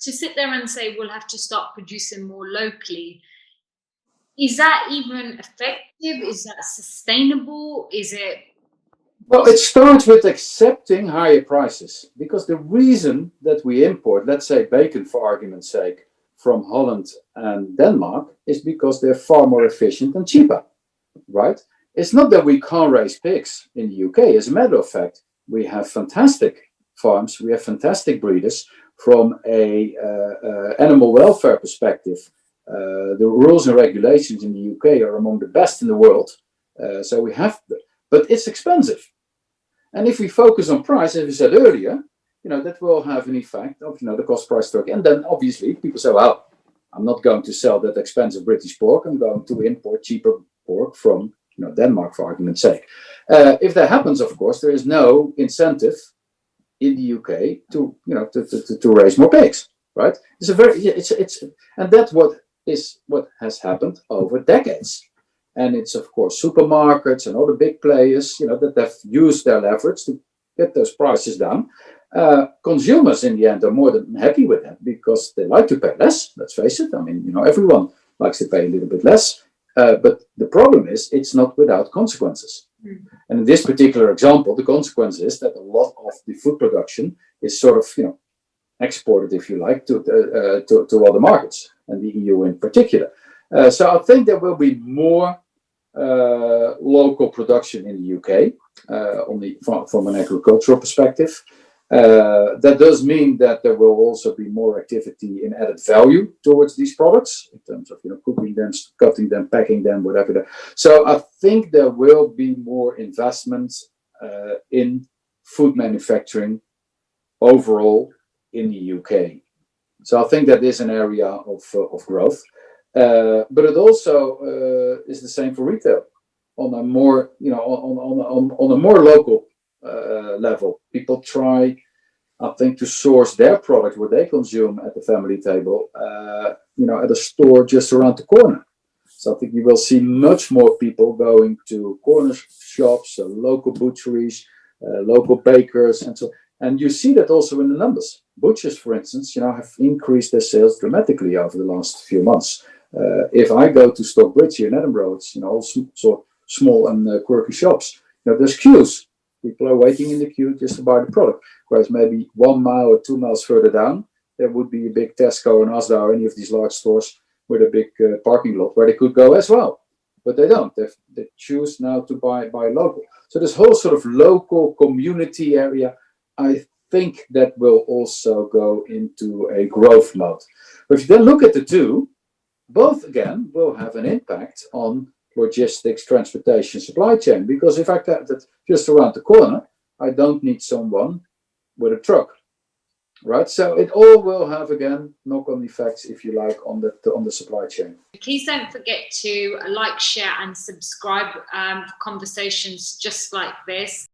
to sit there and say we'll have to start producing more locally, is that even effective? Is that sustainable? Is it? Well, it starts with accepting higher prices, because the reason that we import, let's say bacon for argument's sake, from Holland and Denmark is because they're far more efficient and cheaper, right? It's not that we can't raise pigs in the UK. As a matter of fact, we have fantastic farms, we have fantastic breeders. From a animal welfare perspective, the rules and regulations in the UK are among the best in the world. So we have, but it's expensive. And if we focus on price, as we said earlier, that will have an effect of, the cost price structure. And then obviously people say, well, I'm not going to sell that expensive British pork. I'm going to import cheaper pork from, Denmark, for argument's sake. If that happens, of course, there is no incentive in the UK to raise more pigs, right? And that's what has happened over decades. And it's, of course, supermarkets and all the big players, that have used their leverage to get those prices down. Consumers, in the end, are more than happy with that because they like to pay less. Let's face it. I mean, everyone likes to pay a little bit less. But the problem is, it's not without consequences. Mm. And in this particular example, the consequence is that a lot of the food production is sort of, exported, if you like, to other markets, and the EU in particular. So I think there will be more local production in the UK from an agricultural perspective. That does mean that there will also be more activity in added value towards these products in terms of cooking them, cutting them, packing them, whatever. So I think there will be more investments in food manufacturing overall in the UK. So I think that is an area of growth. But it also is the same for retail on a more on a more local level. People try, I think, to source their product, what they consume at the family table, at a store just around the corner. So I think you will see much more people going to corner shops, local butcheries, local bakers, and so. And you see that also in the numbers. Butchers, for instance, have increased their sales dramatically over the last few months. If I go to Stockbridge here in Edinburgh, it's all so small and quirky shops. There's queues. People are waiting in the queue just to buy the product. Whereas maybe 1 mile or 2 miles further down, there would be a big Tesco and Asda or any of these large stores with a big parking lot where they could go as well. But they don't. They choose now to buy local. So this whole sort of local community area, I think that will also go into a growth mode. But if you then look at the two, both again will have an impact on logistics, transportation, supply chain. Because if I cut it just around the corner, I don't need someone with a truck, right? So it all will have, again, knock-on effects, if you like, on the supply chain. Please don't forget to like, share, and subscribe for conversations just like this.